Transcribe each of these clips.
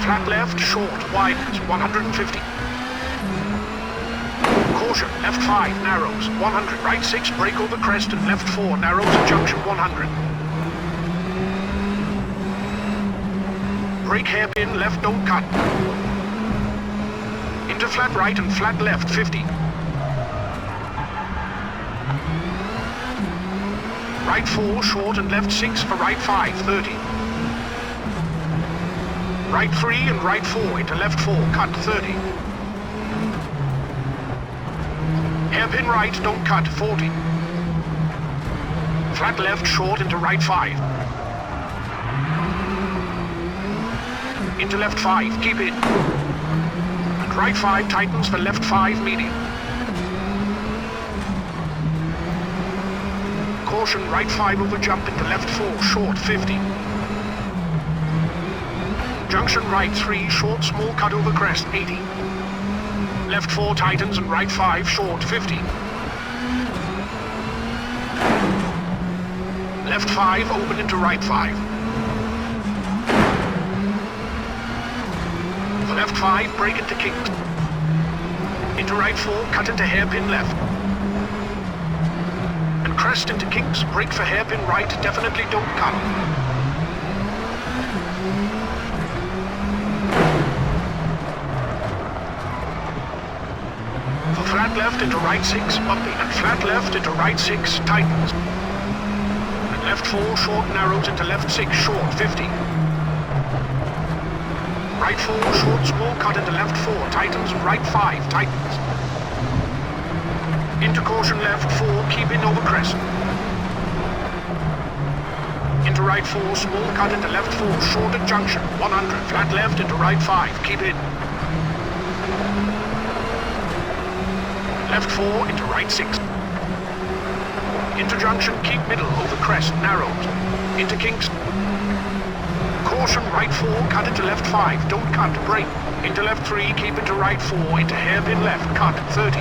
flat left, short, widens, 150. Caution, left 5, narrows, 100, right 6, brake over crest, and left 4, narrows at junction, 100. Brake hairpin, left, don't cut. Into flat right and flat left, 50. Right 4, short, and left 6 for right 5, 30. Right 3 and right 4 into left 4, cut, 30. Hairpin right, don't cut, 40. Flat left, short into right 5. Into left 5, keep in. And right 5 tightens for left 5, medium. Caution, right 5 over jump into left 4, short, 50. Junction right 3, short, small cut over crest, 80. Left 4 tightens and right 5, short, 50. Left 5, open into right 5. For left 5, brake into kinks. Into right 4, cut into hairpin left. And crest into kinks, brake for hairpin right, definitely don't cut. For flat left into right 6, bumpy, and flat left into right 6, tightens. And left 4, short, narrows into left 6, short, 50. Right 4, short, small, cut into left 4, tightens, and right 5, tightens. Into caution left 4, keep in over crest. Into right 4, small, cut into left 4, short at junction, 100, flat left into right 5, keep in. Left 4 into right 6. Into junction, keep middle, over crest, narrows. Into kinks. Caution, right 4, cut into left 5, don't cut, brake. Into left 3, keep into right 4, into hairpin left, cut, 30.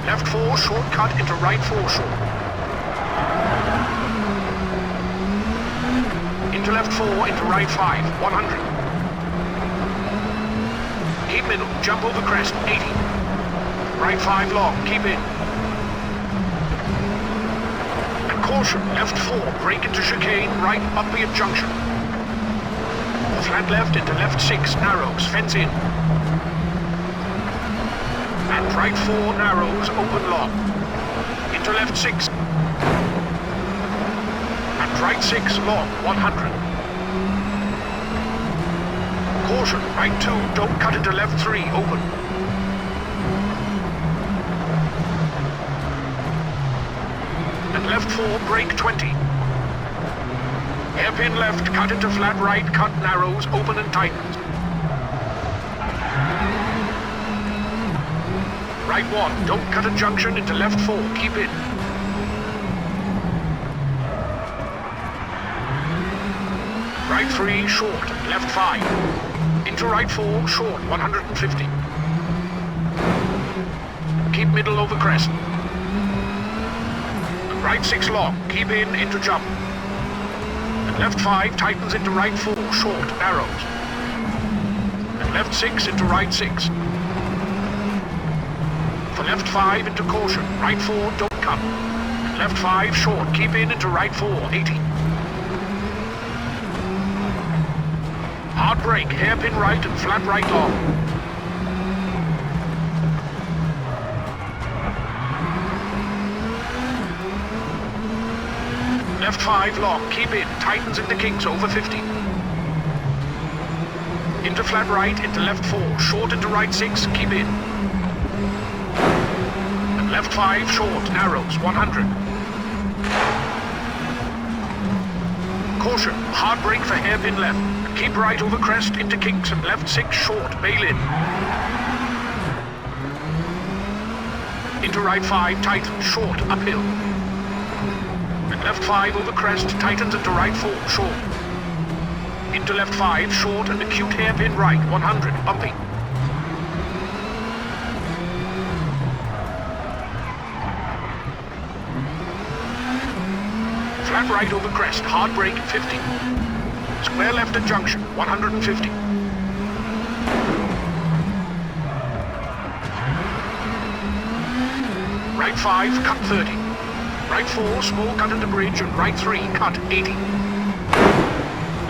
Left 4, short cut into right 4, short. Into left 4, into right 5, 100. Keep middle, jump over crest, 80. Right 5 long, keep in. And caution, left 4, brake into chicane, right bumpy at junction. Flat left into left 6, narrows, fence in. And right 4, narrows, open long. Into left 6. And right 6, long, 100. Caution, right 2, don't cut into left 3, open. And left 4, brake 20. Hairpin left, cut into flat right, cut narrows, open and tightens. Right 1, don't cut a junction into left 4, keep in. Right 3, short, left 5. Into right 4, short, 150. Keep middle over crest. And right 6 long, keep in, into jump. And left 5 tightens into right 4, short, narrows. And left 6 into right 6. For left 5 into caution, right 4, don't cut. And left 5, short, keep in into right 4, 80. Hard brake, hairpin right and flat right long. Left 5 long, keep in, tightens into kinks over 50. Into flat right, into left 4, short into right 6, keep in. And left 5 short, narrows, 100. Caution, hard brake for hairpin left. Keep right over crest into kinks and left 6 short, bail in. Into right 5, tighten, short, uphill. And left 5 over crest, tightens into right 4, short. Into left 5, short and acute hairpin right, 100, bumpy. Flat right over crest, hard brake, 50. Square left at junction, 150. Right 5, cut 30. Right 4, small cut into bridge, and right 3, cut 80.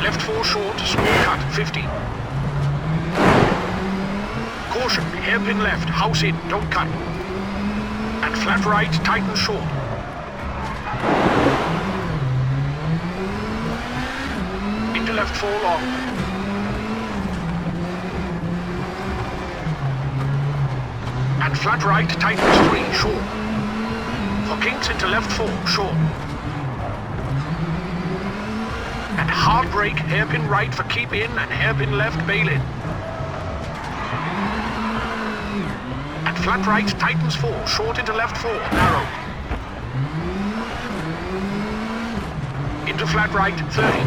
Left 4 short, small cut 50. Caution, hairpin left, house in, don't cut. And flat right, tighten short. Into left 4 long. And flat right, tightens 3, short. For kinks into left 4, short. And hard brake, hairpin right for keep in and hairpin left, bail in. And flat right, tightens 4, short into left 4, narrow. Into flat right, 30.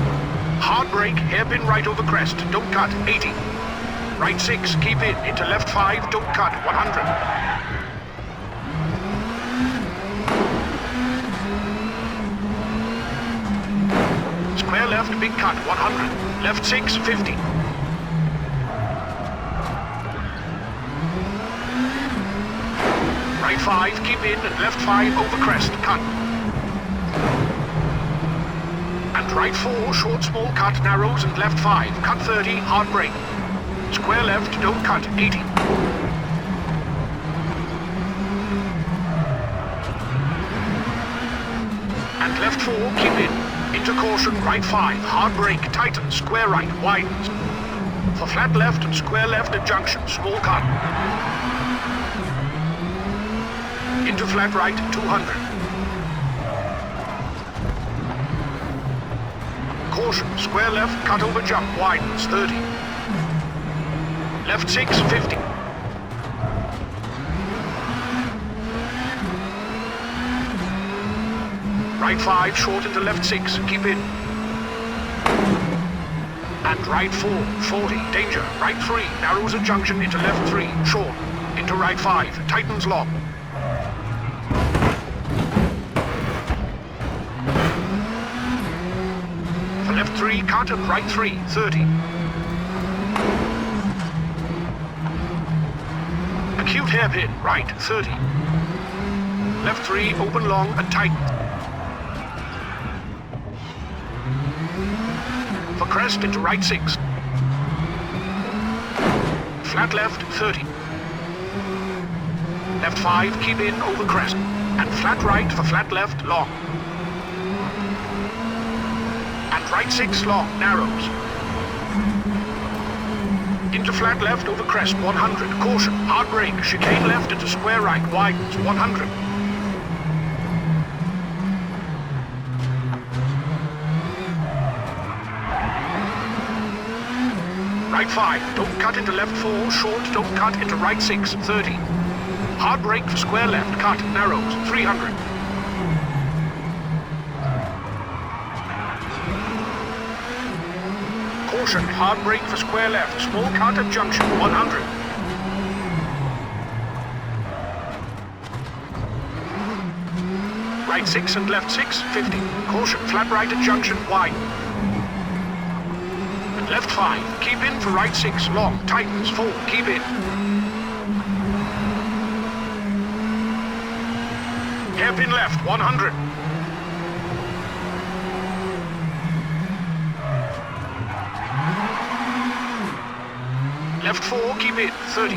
Hard brake, hairpin right over crest, don't cut, 80. Right 6, keep in, into left 5, don't cut, 100. Square left, big cut, 100. Left 6, 50. Right 5, keep in, and left 5 over crest, cut. And right 4, short small cut, narrows, and left 5, cut 30, hard brake. Square left, don't cut, 80. And left 4, keep in. Into caution, right 5, hard brake, tightens, square right, widens. For flat left and square left at junction, small cut. Into flat right, 200. Caution, square left, cut over jump, widens, 30. Left 6, 50. Right 5, short into left 6, keep in. And right 4, 40, danger. Right 3, narrows at junction into left 3, short. Into right 5, tightens long. For left 3, cut and right 3, 30. Acute hairpin, right, 30. Left 3, open long and tighten. For crest into right 6. Flat left, 30. Left 5, keep in over crest. And flat right for flat left, long. And right 6, long, narrows. Into flat left over crest, 100. Caution, hard brake, chicane left into square right, widens, 100. Right 5, don't cut into left 4, short, don't cut into right 6, 30. Hard brake for square left, cut, narrows, 300. Caution, hard brake for square left, small cut at junction, 100. Right 6 and left 6, 50. Caution, flat right at junction, wide. And left 5, keep in for right 6, long, tightens, 4, keep in. Hairpin left, 100. Left 4, keep in, 30.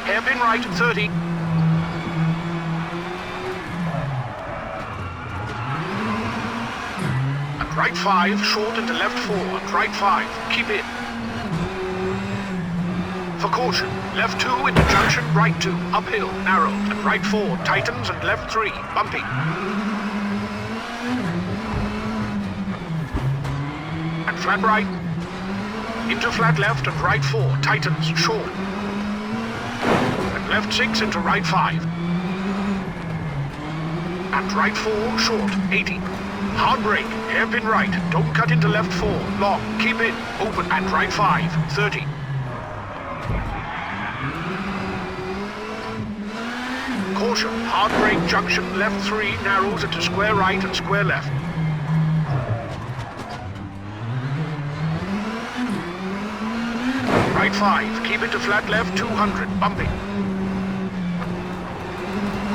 Hairpin right, 30. And right 5, short into left 4, and right 5, keep in. For caution, left 2 into junction, right 2, uphill, narrow, and right 4, tightens, and left 3, bumpy. And flat right. Into flat left and right 4, tightens, short. And left 6 into right 5. And right 4, short, 80. Hard brake, hairpin right, don't cut into left 4, long, keep in, open, and right 5, 30. Caution, hard brake, junction, left 3, narrows into square right and square left. right 5, keep into flat left 200, bumping.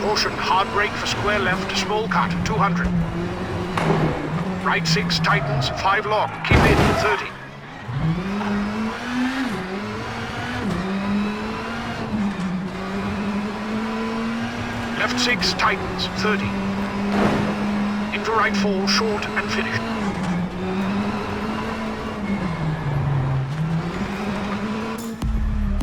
Caution, hard brake for square left, small cut, 200. Right 6, tightens, 5 long, keep in, 30. Left 6, tightens, 30. Into right 4, short and finish.